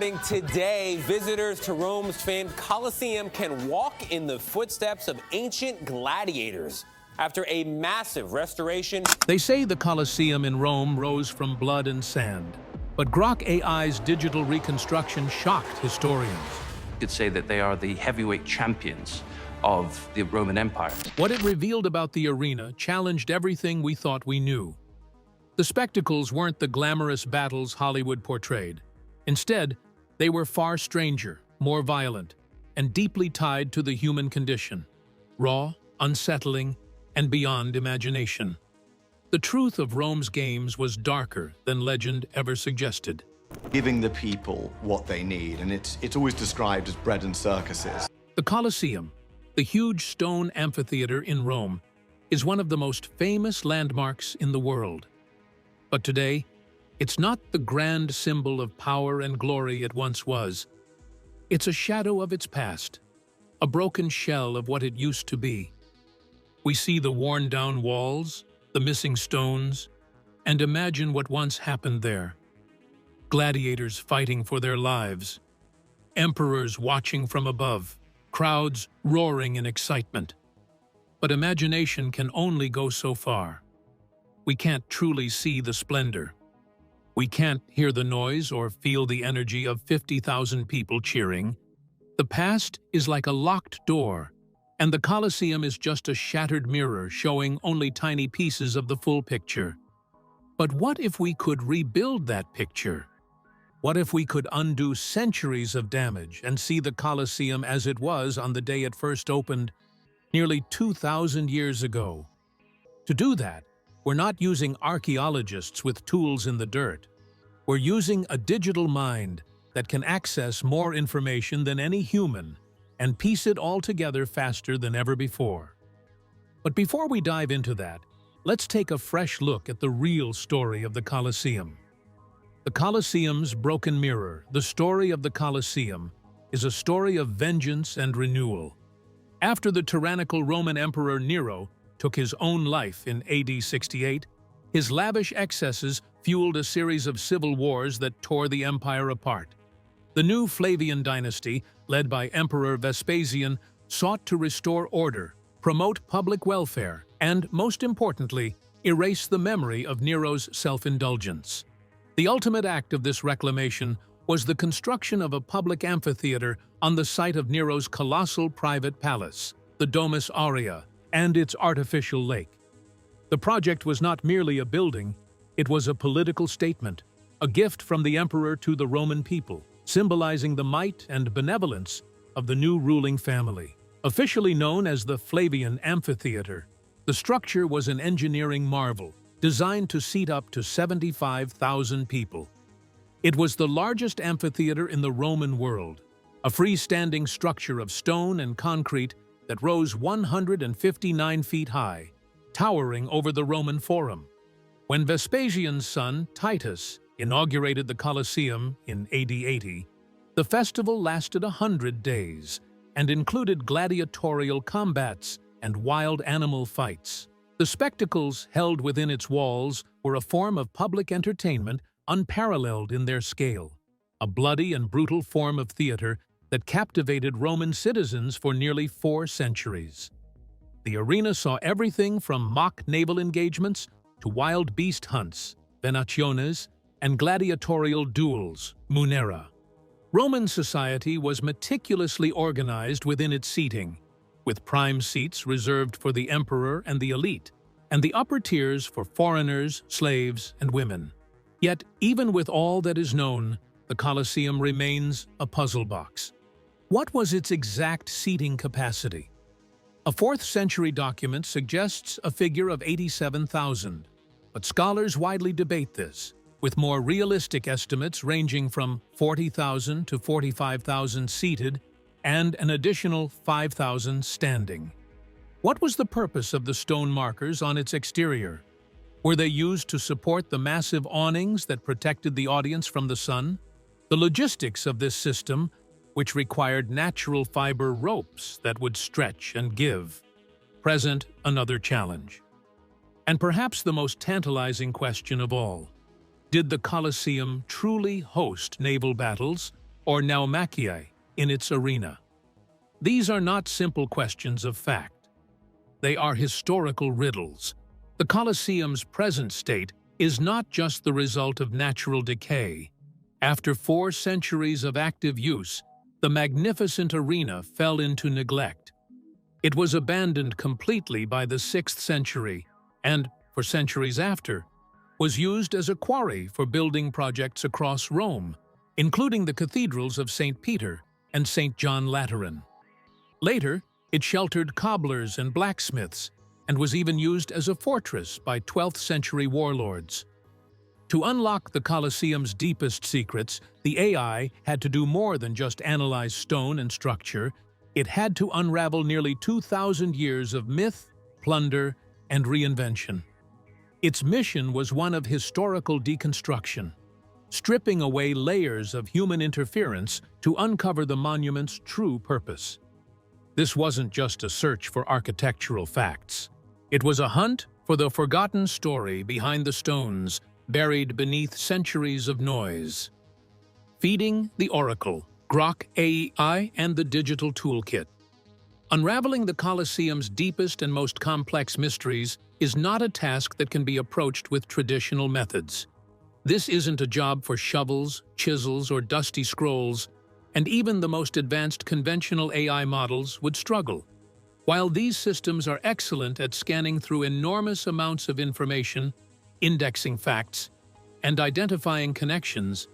Today, visitors to Rome's famed Colosseum can walk in the footsteps of ancient gladiators. After a massive restoration, they say the Colosseum in Rome rose from blood and sand. But Grok AI's digital reconstruction shocked historians. You could say that they are the heavyweight champions of the Roman Empire. What it revealed about the arena challenged everything we thought we knew. The spectacles weren't the glamorous battles Hollywood portrayed. Instead, they were far stranger, more violent, and deeply tied to the human condition. Raw, unsettling, and beyond imagination. The truth of Rome's games was darker than legend ever suggested. Giving the people what they need, and it's always described as bread and circuses. The Colosseum, the huge stone amphitheater in Rome, is one of the most famous landmarks in the world. But today, it's not the grand symbol of power and glory it once was. It's a shadow of its past, a broken shell of what it used to be. We see the worn-down walls, the missing stones, and imagine what once happened there. Gladiators fighting for their lives, emperors watching from above, crowds roaring in excitement. But imagination can only go so far. We can't truly see the splendor. We can't hear the noise or feel the energy of 50,000 people cheering. The past is like a locked door, and the Colosseum is just a shattered mirror showing only tiny pieces of the full picture. But what if we could rebuild that picture? What if we could undo centuries of damage and see the Colosseum as it was on the day it first opened, nearly 2,000 years ago? To do that, we're not using archaeologists with tools in the dirt. We're using a digital mind that can access more information than any human and piece it all together faster than ever before. But before we dive into that, let's take a fresh look at the real story of the Colosseum. The Colosseum's broken mirror, the story of the Colosseum, is a story of vengeance and renewal. After the tyrannical Roman Emperor Nero took his own life in AD 68, his lavish excesses fueled a series of civil wars that tore the empire apart. The new Flavian dynasty, led by Emperor Vespasian, sought to restore order, promote public welfare, and, most importantly, erase the memory of Nero's self-indulgence. The ultimate act of this reclamation was the construction of a public amphitheater on the site of Nero's colossal private palace, the Domus Aurea, and its artificial lake. The project was not merely a building, it was a political statement, a gift from the emperor to the Roman people, symbolizing the might and benevolence of the new ruling family. Officially known as the Flavian Amphitheater, the structure was an engineering marvel, designed to seat up to 75,000 people. It was the largest amphitheater in the Roman world, a freestanding structure of stone and concrete that rose 159 feet high, towering over the Roman Forum. When Vespasian's son, Titus, inaugurated the Colosseum in AD 80, the festival lasted 100 days and included gladiatorial combats and wild animal fights. The spectacles held within its walls were a form of public entertainment unparalleled in their scale, a bloody and brutal form of theater that captivated Roman citizens for nearly 4 centuries. The arena saw everything from mock naval engagements to wild beast hunts, venationes, and gladiatorial duels, munera. Roman society was meticulously organized within its seating, with prime seats reserved for the emperor and the elite, and the upper tiers for foreigners, slaves, and women. Yet, even with all that is known, the Colosseum remains a puzzle box. What was its exact seating capacity? A 4th century document suggests a figure of 87,000, but scholars widely debate this, with more realistic estimates ranging from 40,000 to 45,000 seated and an additional 5,000 standing. What was the purpose of the stone markers on its exterior? Were they used to support the massive awnings that protected the audience from the sun? The logistics of this system, which required natural fiber ropes that would stretch and give, present another challenge. And perhaps the most tantalizing question of all, did the Colosseum truly host naval battles, or naumachiae in its arena. These are not simple questions of fact. They are historical riddles. The Colosseum's present state is not just the result of natural decay. After 4 centuries of active use, the magnificent arena fell into neglect. It was abandoned completely by the 6th century and, for centuries after, was used as a quarry for building projects across Rome, including the cathedrals of St. Peter and St. John Lateran. Later, it sheltered cobblers and blacksmiths and was even used as a fortress by 12th century warlords. To unlock the Colosseum's deepest secrets, the AI had to do more than just analyze stone and structure. It had to unravel nearly 2,000 years of myth, plunder, and reinvention. Its mission was one of historical deconstruction, stripping away layers of human interference to uncover the monument's true purpose. This wasn't just a search for architectural facts. It was a hunt for the forgotten story behind the stones, buried beneath centuries of noise. Feeding the Oracle, Grok AI, and the digital toolkit. Unraveling the Colosseum's deepest and most complex mysteries is not a task that can be approached with traditional methods. This isn't a job for shovels, chisels, or dusty scrolls, and even the most advanced conventional AI models would struggle. While these systems are excellent at scanning through enormous amounts of information, indexing facts, and identifying connections,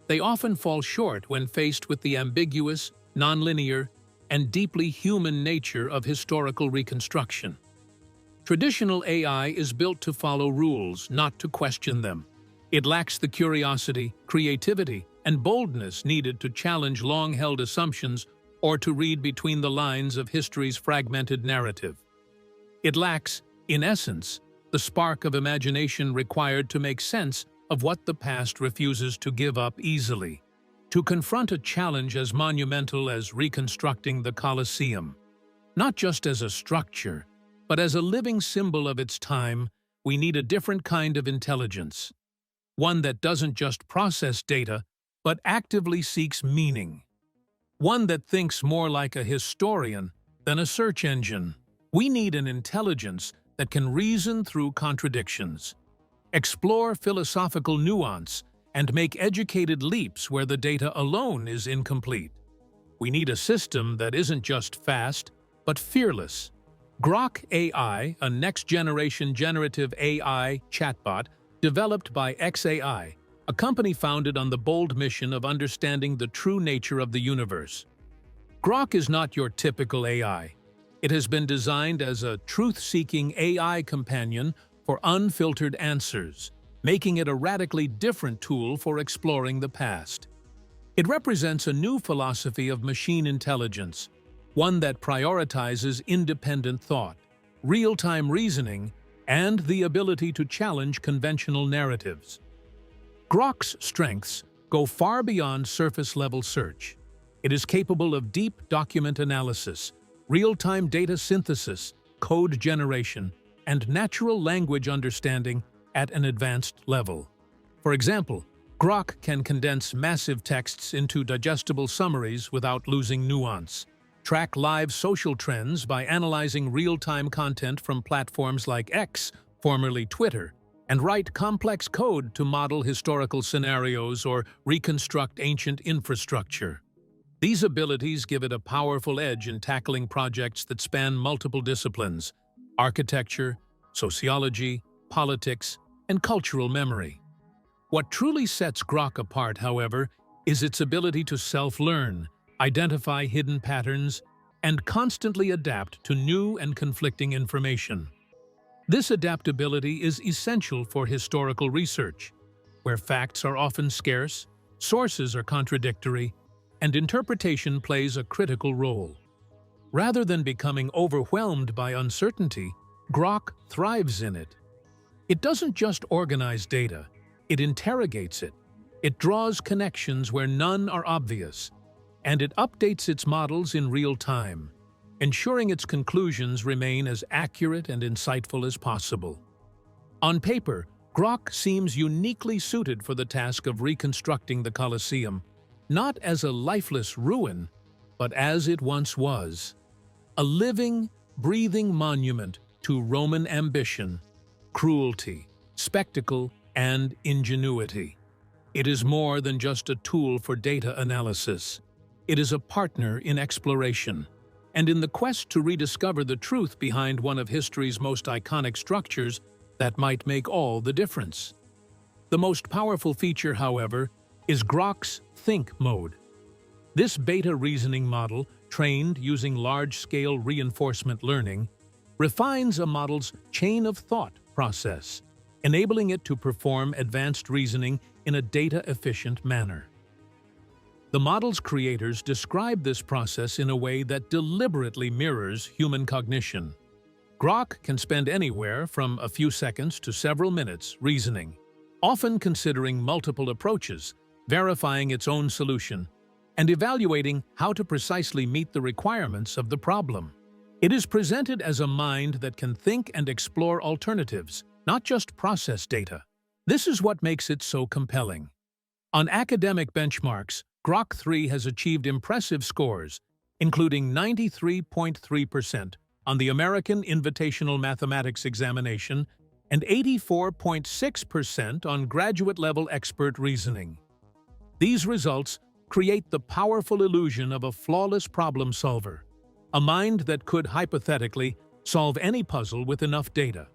they often fall short when faced with the ambiguous, nonlinear, and deeply human nature of historical reconstruction. Traditional AI is built to follow rules, not to question them. It lacks the curiosity, creativity, and boldness needed to challenge long-held assumptions or to read between the lines of history's fragmented narrative. It lacks, in essence, the spark of imagination required to make sense of what the past refuses to give up easily. To confront a challenge as monumental as reconstructing the Colosseum, not just as a structure, but as a living symbol of its time, we need a different kind of intelligence. One that doesn't just process data, but actively seeks meaning. One that thinks more like a historian than a search engine. We need an intelligence that can reason through contradictions, explore philosophical nuance, and make educated leaps where the data alone is incomplete. We need a system that isn't just fast, but fearless. Grok AI, a next-generation generative AI chatbot developed by xAI, a company founded on the bold mission of understanding the true nature of the universe. Grok is not your typical AI. It has been designed as a truth-seeking AI companion for unfiltered answers, making it a radically different tool for exploring the past. It represents a new philosophy of machine intelligence, one that prioritizes independent thought, real-time reasoning, and the ability to challenge conventional narratives. Grok's strengths go far beyond surface-level search. It is capable of deep document analysis, real-time data synthesis, code generation, and natural language understanding at an advanced level. For example, Grok can condense massive texts into digestible summaries without losing nuance, track live social trends by analyzing real-time content from platforms like X, formerly Twitter, and write complex code to model historical scenarios or reconstruct ancient infrastructure. These abilities give it a powerful edge in tackling projects that span multiple disciplines: architecture, sociology, politics, and cultural memory. What truly sets Grok apart, however, is its ability to self-learn, identify hidden patterns, and constantly adapt to new and conflicting information. This adaptability is essential for historical research, where facts are often scarce, sources are contradictory, and interpretation plays a critical role. Rather than becoming overwhelmed by uncertainty, Grok thrives in it. It doesn't just organize data, it interrogates it. It draws connections where none are obvious, and it updates its models in real time, ensuring its conclusions remain as accurate and insightful as possible. On paper, Grok seems uniquely suited for the task of reconstructing the Colosseum, not as a lifeless ruin, but as it once was. A living, breathing monument to Roman ambition, cruelty, spectacle, and ingenuity. It is more than just a tool for data analysis. It is a partner in exploration, and in the quest to rediscover the truth behind one of history's most iconic structures that might make all the difference. The most powerful feature, however, is Grok's Think mode. This beta reasoning model, trained using large-scale reinforcement learning, refines a model's chain of thought process, enabling it to perform advanced reasoning in a data-efficient manner. The model's creators describe this process in a way that deliberately mirrors human cognition. Grok can spend anywhere from a few seconds to several minutes reasoning, often considering multiple approaches, verifying its own solution, and evaluating how to precisely meet the requirements of the problem. It is presented as a mind that can think and explore alternatives, not just process data. This is what makes it so compelling. On academic benchmarks, Grok 3 has achieved impressive scores, including 93.3% on the American Invitational Mathematics Examination and 84.6% on graduate-level expert reasoning. These results create the powerful illusion of a flawless problem solver, a mind that could hypothetically solve any puzzle with enough data.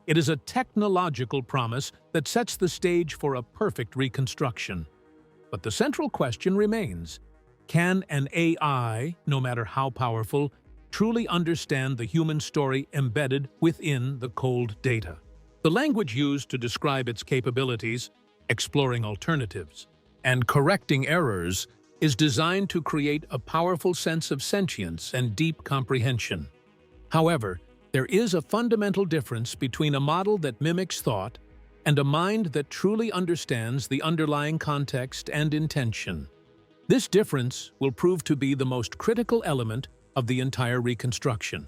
It is a technological promise that sets the stage for a perfect reconstruction. But the central question remains: can an AI, no matter how powerful, truly understand the human story embedded within the cold data? The language used to describe its capabilities, exploring alternatives, and correcting errors, is designed to create a powerful sense of sentience and deep comprehension. However, there is a fundamental difference between a model that mimics thought and a mind that truly understands the underlying context and intention. This difference will prove to be the most critical element of the entire reconstruction.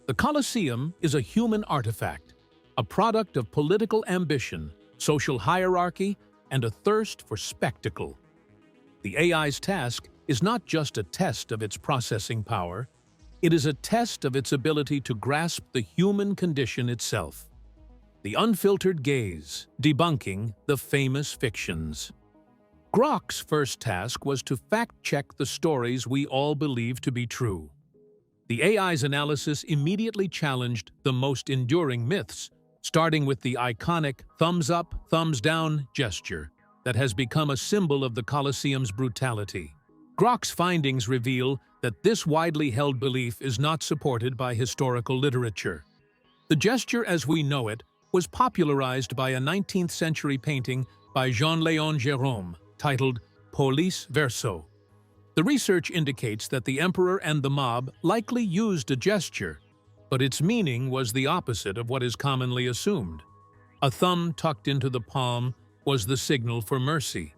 The Colosseum is a human artifact, a product of political ambition, social hierarchy, and a thirst for spectacle. The AI's task is not just a test of its processing power, it is a test of its ability to grasp the human condition itself. The unfiltered gaze, debunking the famous fictions. Grok's first task was to fact-check the stories we all believe to be true. The AI's analysis immediately challenged the most enduring myths, starting with the iconic thumbs-up, thumbs-down gesture that has become a symbol of the Colosseum's brutality. Grok's findings reveal that this widely held belief is not supported by historical literature. The gesture as we know it was popularized by a 19th-century painting by Jean-Léon Gérôme titled Police Verso. The research indicates that the emperor and the mob likely used a gesture, but its meaning was the opposite of what is commonly assumed. A thumb tucked into the palm was the signal for mercy,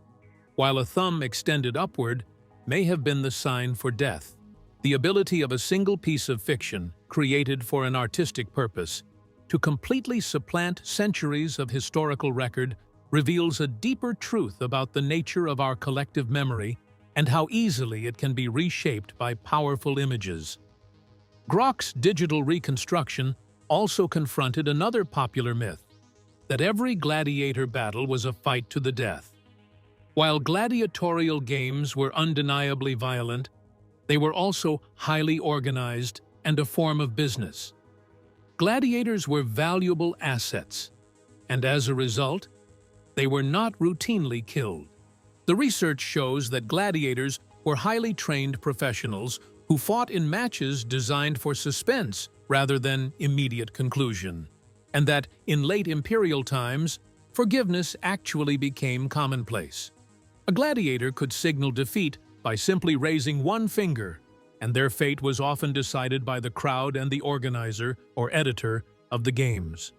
while a thumb extended upward may have been the sign for death. The ability of a single piece of fiction, created for an artistic purpose, to completely supplant centuries of historical record reveals a deeper truth about the nature of our collective memory and how easily it can be reshaped by powerful images. Grok's digital reconstruction also confronted another popular myth, that every gladiator battle was a fight to the death. While gladiatorial games were undeniably violent, they were also highly organized and a form of business. Gladiators were valuable assets, and as a result, they were not routinely killed. The research shows that gladiators were highly trained professionals who fought in matches designed for suspense rather than immediate conclusion, and that in late imperial times, forgiveness actually became commonplace. A gladiator could signal defeat by simply raising one finger, and their fate was often decided by the crowd and the organizer or editor of the games.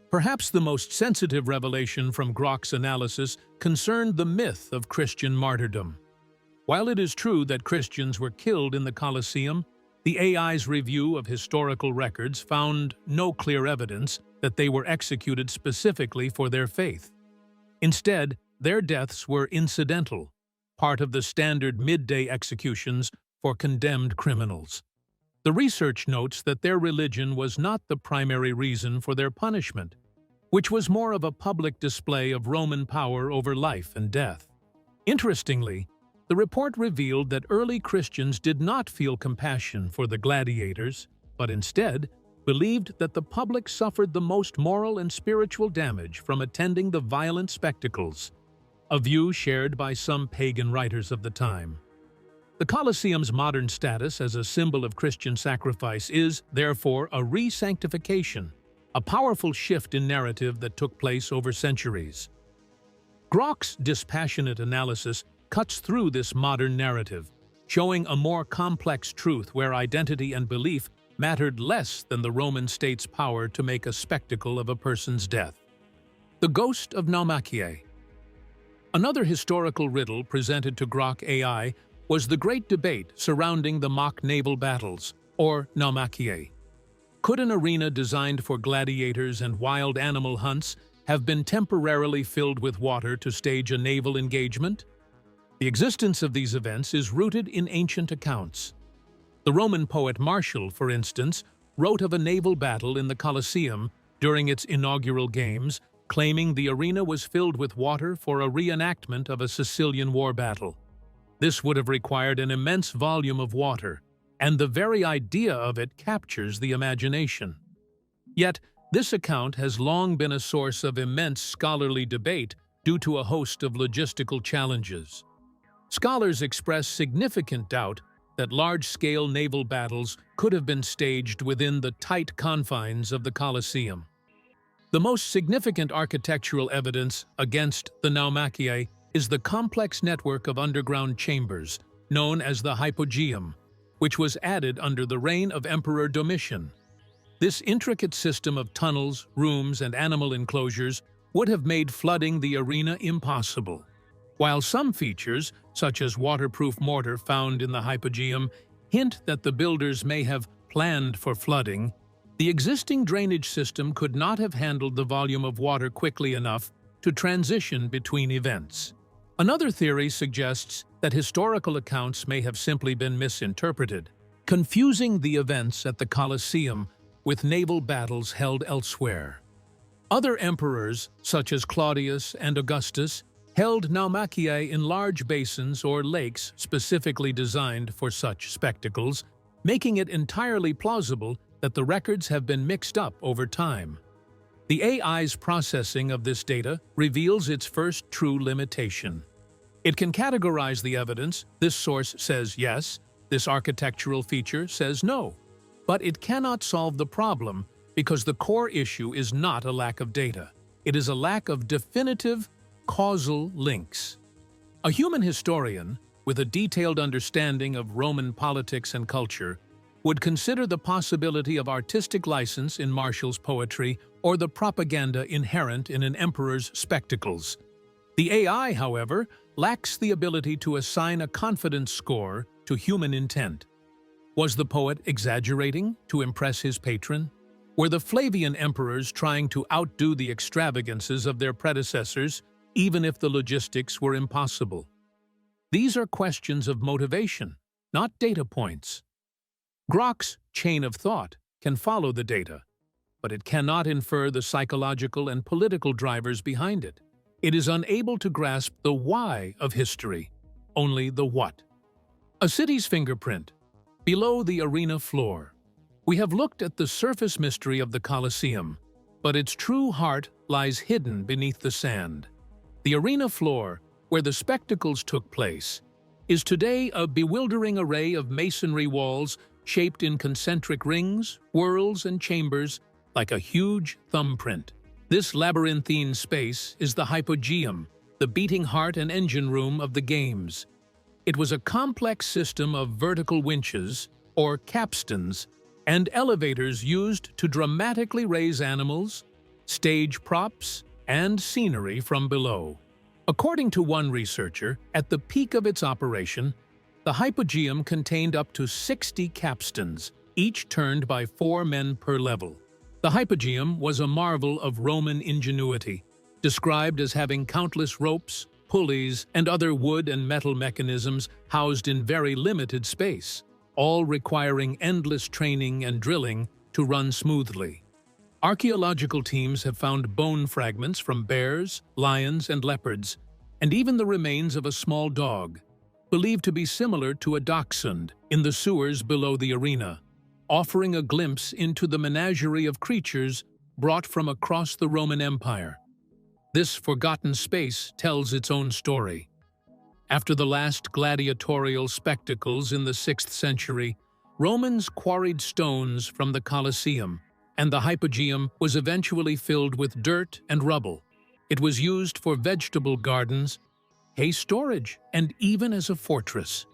Perhaps the most sensitive revelation from Grok's analysis concerned the myth of Christian martyrdom. While it is true that Christians were killed in the Colosseum, the AI's review of historical records found no clear evidence that they were executed specifically for their faith. Instead, their deaths were incidental, part of the standard midday executions for condemned criminals. The research notes that their religion was not the primary reason for their punishment, which was more of a public display of Roman power over life and death. Interestingly, the report revealed that early Christians did not feel compassion for the gladiators, but instead believed that the public suffered the most moral and spiritual damage from attending the violent spectacles, a view shared by some pagan writers of the time. The Colosseum's modern status as a symbol of Christian sacrifice is, therefore, a re-sanctification, a powerful shift in narrative that took place over centuries. Grok's dispassionate analysis cuts through this modern narrative, showing a more complex truth where identity and belief mattered less than the Roman state's power to make a spectacle of a person's death. The ghost of Naumachia. Another historical riddle presented to Grok AI was the great debate surrounding the mock naval battles, or Naumachia. Could an arena designed for gladiators and wild animal hunts have been temporarily filled with water to stage a naval engagement? The existence of these events is rooted in ancient accounts. The Roman poet Martial, for instance, wrote of a naval battle in the Coliseum during its inaugural games, claiming the arena was filled with water for a reenactment of a Sicilian war battle. This would have required an immense volume of water, and the very idea of it captures the imagination. Yet, this account has long been a source of immense scholarly debate due to a host of logistical challenges. Scholars express significant doubt that large-scale naval battles could have been staged within the tight confines of the Colosseum. The most significant architectural evidence against the Naumachia is the complex network of underground chambers, known as the hypogeum, which was added under the reign of Emperor Domitian. This intricate system of tunnels, rooms, and animal enclosures would have made flooding the arena impossible. While some features, such as waterproof mortar found in the hypogeum, hint that the builders may have planned for flooding, the existing drainage system could not have handled the volume of water quickly enough to transition between events. Another theory suggests that historical accounts may have simply been misinterpreted, confusing the events at the Colosseum with naval battles held elsewhere. Other emperors, such as Claudius and Augustus, held Naumachia in large basins or lakes specifically designed for such spectacles, making it entirely plausible that the records have been mixed up over time. The AI's processing of this data reveals its first true limitation. It can categorize the evidence. This source says yes, this architectural feature says no. But it cannot solve the problem because the core issue is not a lack of data. It is a lack of definitive causal links. A human historian, with a detailed understanding of Roman politics and culture, would consider the possibility of artistic license in Martial's poetry or the propaganda inherent in an emperor's spectacles. The AI, however, lacks the ability to assign a confidence score to human intent. Was the poet exaggerating to impress his patron? Were the Flavian emperors trying to outdo the extravagances of their predecessors, even if the logistics were impossible? These are questions of motivation, not data points. Grok's chain of thought can follow the data, but it cannot infer the psychological and political drivers behind it. It is unable to grasp the why of history, only the what. A city's fingerprint. Below the arena floor. We have looked at the surface mystery of the Colosseum, but its true heart lies hidden beneath the sand. The arena floor, where the spectacles took place, is today a bewildering array of masonry walls shaped in concentric rings, whorls, and chambers like a huge thumbprint. This labyrinthine space is the hypogeum, the beating heart and engine room of the games. It was a complex system of vertical winches, or capstans, and elevators used to dramatically raise animals, stage props, and scenery from below. According to one researcher, at the peak of its operation, the hypogeum contained up to 60 capstans, each turned by 4 men per level. The hypogeum was a marvel of Roman ingenuity, described as having countless ropes, pulleys, and other wood and metal mechanisms housed in very limited space, all requiring endless training and drilling to run smoothly. Archaeological teams have found bone fragments from bears, lions, and leopards, and even the remains of a small dog, believed to be similar to a dachshund, in the sewers below the arena, offering a glimpse into the menagerie of creatures brought from across the Roman Empire. This forgotten space tells its own story. After the last gladiatorial spectacles in the 6th century, Romans quarried stones from the Colosseum, and the hypogeum was eventually filled with dirt and rubble. It was used for vegetable gardens, hay storage, and even as a fortress.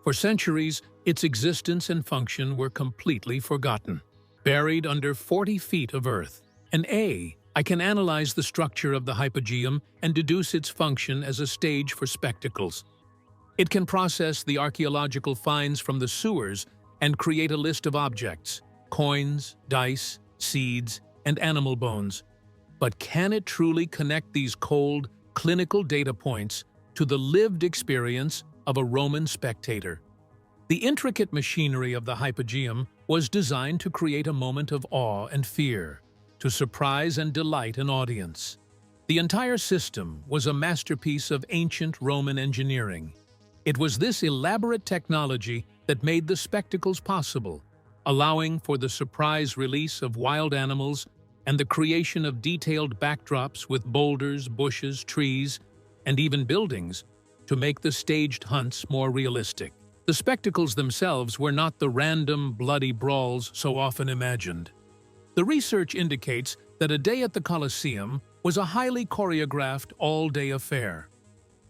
For centuries, its existence and function were completely forgotten. Buried under 40 feet of earth, I can analyze the structure of the hypogeum and deduce its function as a stage for spectacles. It can process the archaeological finds from the sewers and create a list of objects, coins, dice, seeds, and animal bones. But can it truly connect these cold, clinical data points to the lived experience of a Roman spectator? The intricate machinery of the hypogeum was designed to create a moment of awe and fear, to surprise and delight an audience. The entire system was a masterpiece of ancient Roman engineering. It was this elaborate technology that made the spectacles possible, allowing for the surprise release of wild animals and the creation of detailed backdrops with boulders, bushes, trees, and even buildings to make the staged hunts more realistic. The spectacles themselves were not the random, bloody brawls so often imagined. The research indicates that a day at the Colosseum was a highly choreographed all-day affair.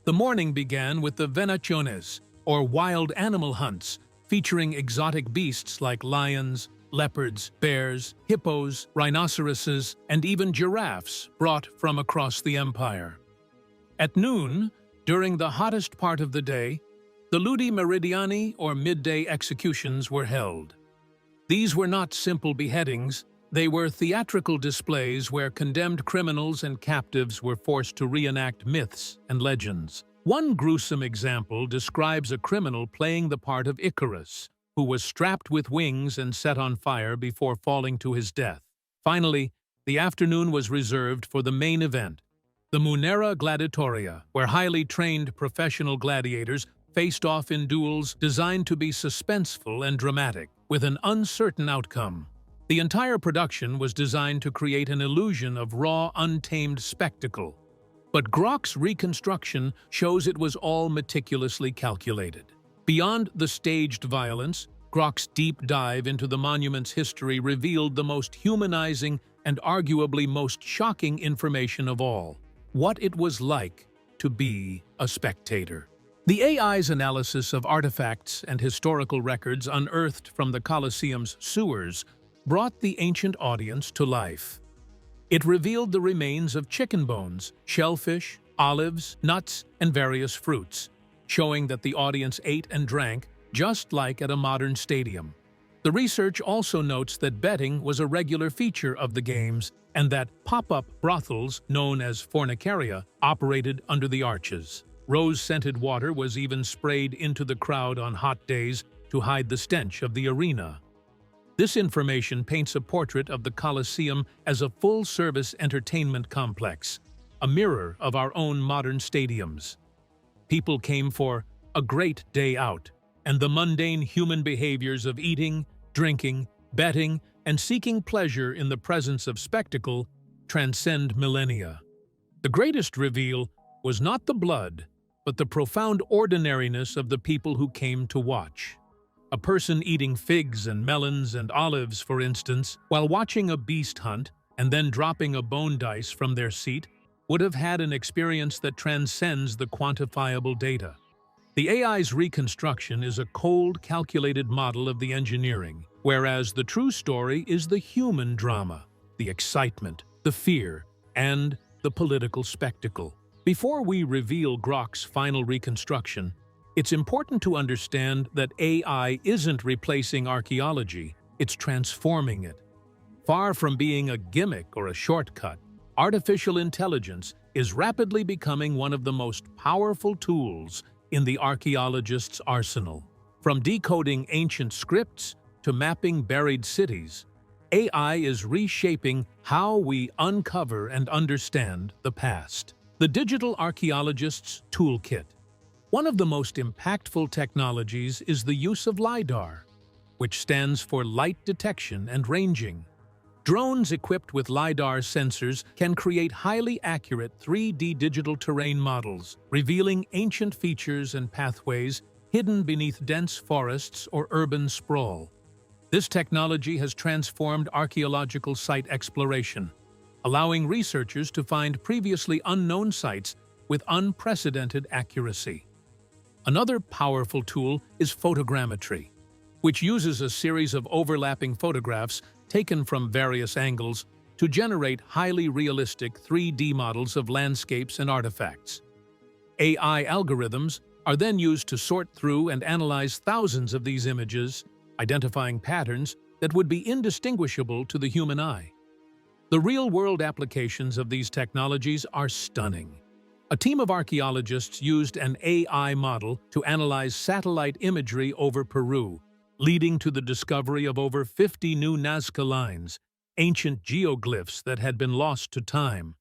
The morning began with the venaciones, or wild animal hunts, featuring exotic beasts like lions, leopards, bears, hippos, rhinoceroses, and even giraffes brought from across the empire. At noon, during the hottest part of the day, the ludi meridiani, or midday executions, were held. These were not simple beheadings. They were theatrical displays where condemned criminals and captives were forced to reenact myths and legends. One gruesome example describes a criminal playing the part of Icarus, who was strapped with wings and set on fire before falling to his death. Finally, the afternoon was reserved for the main event, the Munera Gladiatoria, where highly trained professional gladiators faced off in duels designed to be suspenseful and dramatic, with an uncertain outcome. The entire production was designed to create an illusion of raw, untamed spectacle. But Grok's reconstruction shows it was all meticulously calculated. Beyond the staged violence, Grok's deep dive into the monument's history revealed the most humanizing and arguably most shocking information of all: what it was like to be a spectator. The AI's analysis of artifacts and historical records unearthed from the Colosseum's sewers brought the ancient audience to life. It revealed the remains of chicken bones, shellfish, olives, nuts, and various fruits, showing that the audience ate and drank just like at a modern stadium. The research also notes that betting was a regular feature of the games and that pop-up brothels, known as fornicaria, operated under the arches. Rose-scented water was even sprayed into the crowd on hot days to hide the stench of the arena. This information paints a portrait of the Colosseum as a full-service entertainment complex, a mirror of our own modern stadiums. People came for a great day out, and the mundane human behaviors of eating, drinking, betting, and seeking pleasure in the presence of spectacle transcend millennia. The greatest reveal was not the blood, but the profound ordinariness of the people who came to watch. A person eating figs and melons and olives, for instance, while watching a beast hunt and then dropping a bone dice from their seat, would have had an experience that transcends the quantifiable data. The AI's reconstruction is a cold, calculated model of the engineering, whereas the true story is the human drama, the excitement, the fear, and the political spectacle. Before we reveal Grok's final reconstruction, it's important to understand that AI isn't replacing archaeology, it's transforming it. Far from being a gimmick or a shortcut, artificial intelligence is rapidly becoming one of the most powerful tools in the archaeologist's arsenal. From decoding ancient scripts to mapping buried cities, AI is reshaping how we uncover and understand the past. The Digital Archaeologist's Toolkit. One of the most impactful technologies is the use of LiDAR, which stands for light detection and ranging. Drones equipped with LiDAR sensors can create highly accurate 3D digital terrain models, revealing ancient features and pathways hidden beneath dense forests or urban sprawl. This technology has transformed archaeological site exploration, allowing researchers to find previously unknown sites with unprecedented accuracy. Another powerful tool is photogrammetry, which uses a series of overlapping photographs taken from various angles to generate highly realistic 3D models of landscapes and artifacts. AI algorithms are then used to sort through and analyze thousands of these images, identifying patterns that would be indistinguishable to the human eye. The real-world applications of these technologies are stunning. A team of archaeologists used an AI model to analyze satellite imagery over Peru, leading to the discovery of over 50 new Nazca lines, ancient geoglyphs that had been lost to time.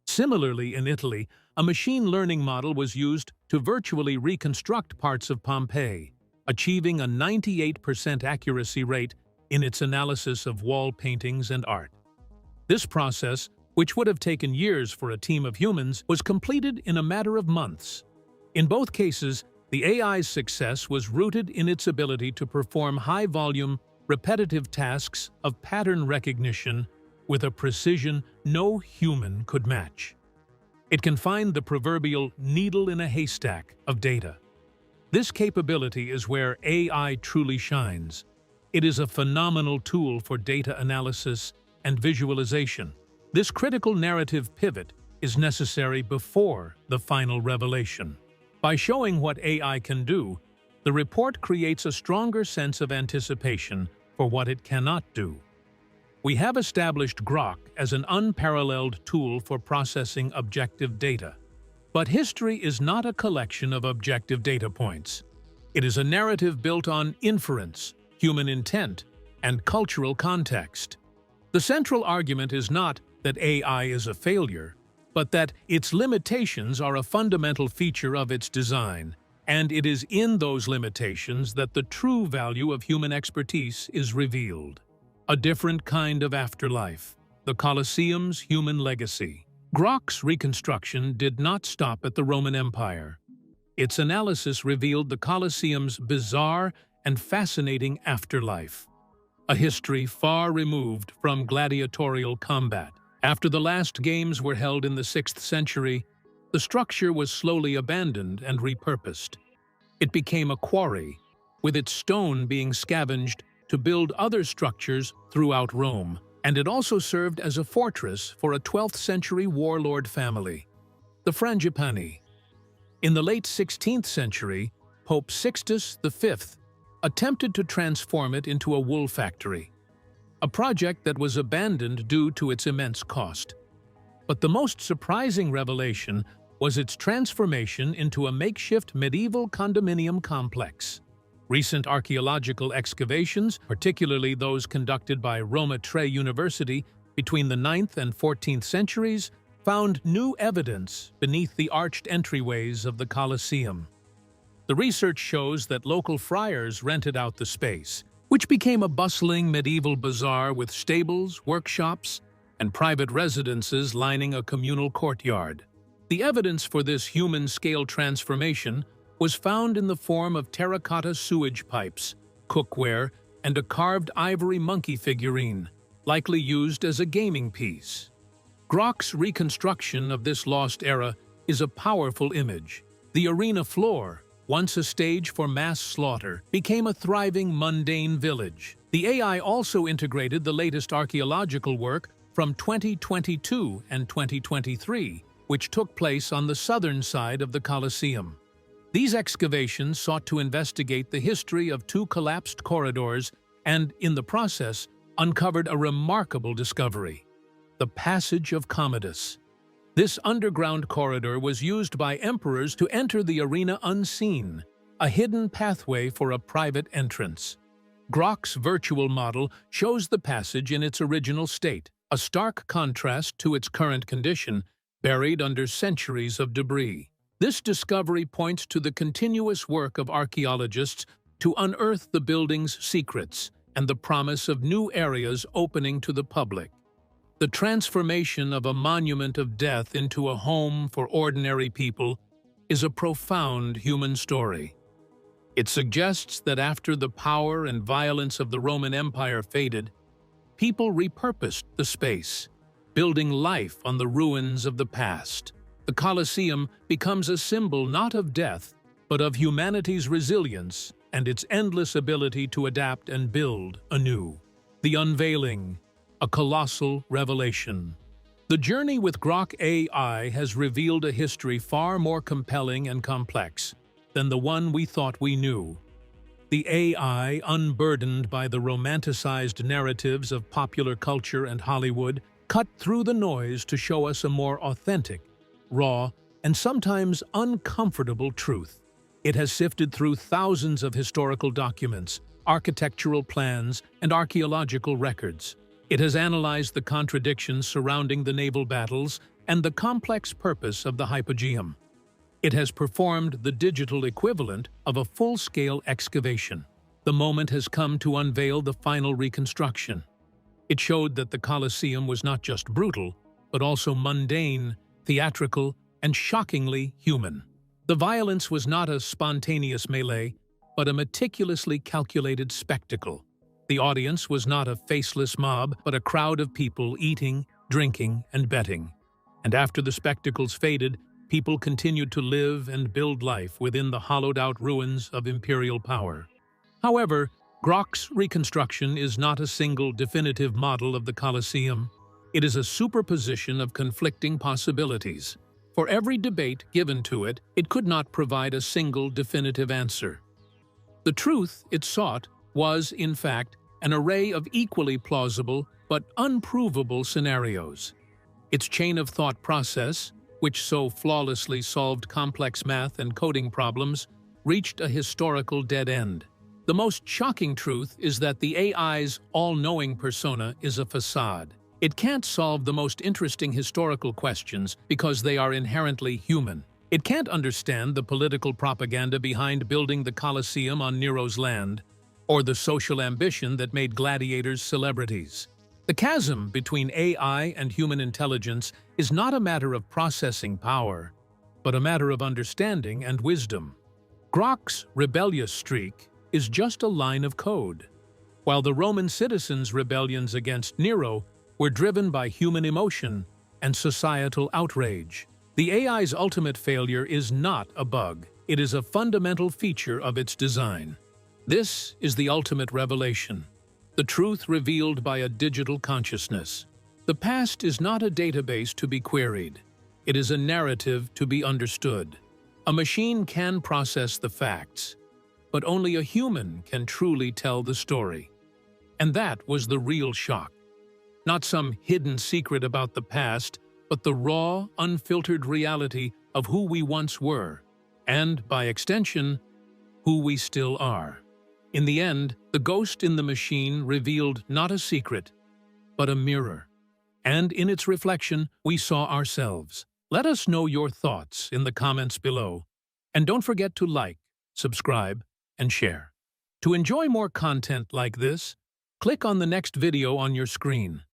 Similarly, in Italy, a machine learning model was used to virtually reconstruct parts of Pompeii, achieving a 98% accuracy rate in its analysis of wall paintings and art. This process, which would have taken years for a team of humans, was completed in a matter of months. In both cases, the AI's success was rooted in its ability to perform high-volume, repetitive tasks of pattern recognition with a precision no human could match. It can find the proverbial needle in a haystack of data. This capability is where AI truly shines. It is a phenomenal tool for data analysis and visualization. This critical narrative pivot is necessary before the final revelation. By showing what AI can do, the report creates a stronger sense of anticipation for what it cannot do. We have established Grok as an unparalleled tool for processing objective data. But history is not a collection of objective data points. It is a narrative built on inference, human intent, and cultural context. The central argument is not that AI is a failure, but that its limitations are a fundamental feature of its design, and it is in those limitations that the true value of human expertise is revealed. A different kind of afterlife, the Colosseum's human legacy. Grok's reconstruction did not stop at the Roman Empire. Its analysis revealed the Colosseum's bizarre and fascinating afterlife, a history far removed from gladiatorial combat. After the last games were held in the 6th century, the structure was slowly abandoned and repurposed. It became a quarry, with its stone being scavenged to build other structures throughout Rome, and it also served as a fortress for a 12th century warlord family, the Frangipani. In the late 16th century, Pope Sixtus V attempted to transform it into a wool factory, a project that was abandoned due to its immense cost. But the most surprising revelation was its transformation into a makeshift medieval condominium complex. Recent archaeological excavations, particularly those conducted by Roma Tre University between the 9th and 14th centuries, found new evidence beneath the arched entryways of the Colosseum. The research shows that local friars rented out the space, which became a bustling medieval bazaar with stables, workshops, and private residences lining a communal courtyard. The evidence for this human-scale transformation was found in the form of terracotta sewage pipes, cookware, and a carved ivory monkey figurine, likely used as a gaming piece. Grok's reconstruction of this lost era is a powerful image. The arena floor, once a stage for mass slaughter, became a thriving, mundane village. The AI also integrated the latest archaeological work from 2022 and 2023, which took place on the southern side of the Colosseum. These excavations sought to investigate the history of two collapsed corridors and, in the process, uncovered a remarkable discovery: the Passage of Commodus. This underground corridor was used by emperors to enter the arena unseen, a hidden pathway for a private entrance. Grok's virtual model shows the passage in its original state, a stark contrast to its current condition, buried under centuries of debris. This discovery points to the continuous work of archaeologists to unearth the building's secrets and the promise of new areas opening to the public. The transformation of a monument of death into a home for ordinary people is a profound human story. It suggests that after the power and violence of the Roman Empire faded, people repurposed the space, building life on the ruins of the past. The Colosseum becomes a symbol not of death, but of humanity's resilience and its endless ability to adapt and build anew. The unveiling, a colossal revelation. The journey with Grok AI has revealed a history far more compelling and complex than the one we thought we knew. The AI, unburdened by the romanticized narratives of popular culture and Hollywood, cut through the noise to show us a more authentic, raw, and sometimes uncomfortable truth. It has sifted through thousands of historical documents, architectural plans, and archaeological records. It has analyzed the contradictions surrounding the naval battles and the complex purpose of the hypogeum. It has performed the digital equivalent of a full-scale excavation. The moment has come to unveil the final reconstruction. It showed that the Colosseum was not just brutal, but also mundane, theatrical, and shockingly human. The violence was not a spontaneous melee, but a meticulously calculated spectacle. The audience was not a faceless mob, but a crowd of people eating, drinking, and betting. And after the spectacles faded, people continued to live and build life within the hollowed-out ruins of imperial power. However, Grok's reconstruction is not a single definitive model of the Colosseum. It is a superposition of conflicting possibilities. For every debate given to it, it could not provide a single definitive answer. The truth it sought was, in fact, an array of equally plausible but unprovable scenarios. Its chain of thought process, which so flawlessly solved complex math and coding problems, reached a historical dead end. The most shocking truth is that the AI's all-knowing persona is a facade. It can't solve the most interesting historical questions because they are inherently human. It can't understand the political propaganda behind building the Colosseum on Nero's land, or the social ambition that made gladiators celebrities. The chasm between AI and human intelligence is not a matter of processing power, but a matter of understanding and wisdom. Grok's rebellious streak is just a line of code, while the Roman citizens' rebellions against Nero were driven by human emotion and societal outrage. The AI's ultimate failure is not a bug. It is a fundamental feature of its design. This is the ultimate revelation, the truth revealed by a digital consciousness. The past is not a database to be queried. It is a narrative to be understood. A machine can process the facts, but only a human can truly tell the story. And that was the real shock. Not some hidden secret about the past, but the raw, unfiltered reality of who we once were, and, by extension, who we still are. In the end, the ghost in the machine revealed not a secret, but a mirror. And in its reflection, we saw ourselves. Let us know your thoughts in the comments below. And don't forget to like, subscribe, and share. To enjoy more content like this, click on the next video on your screen.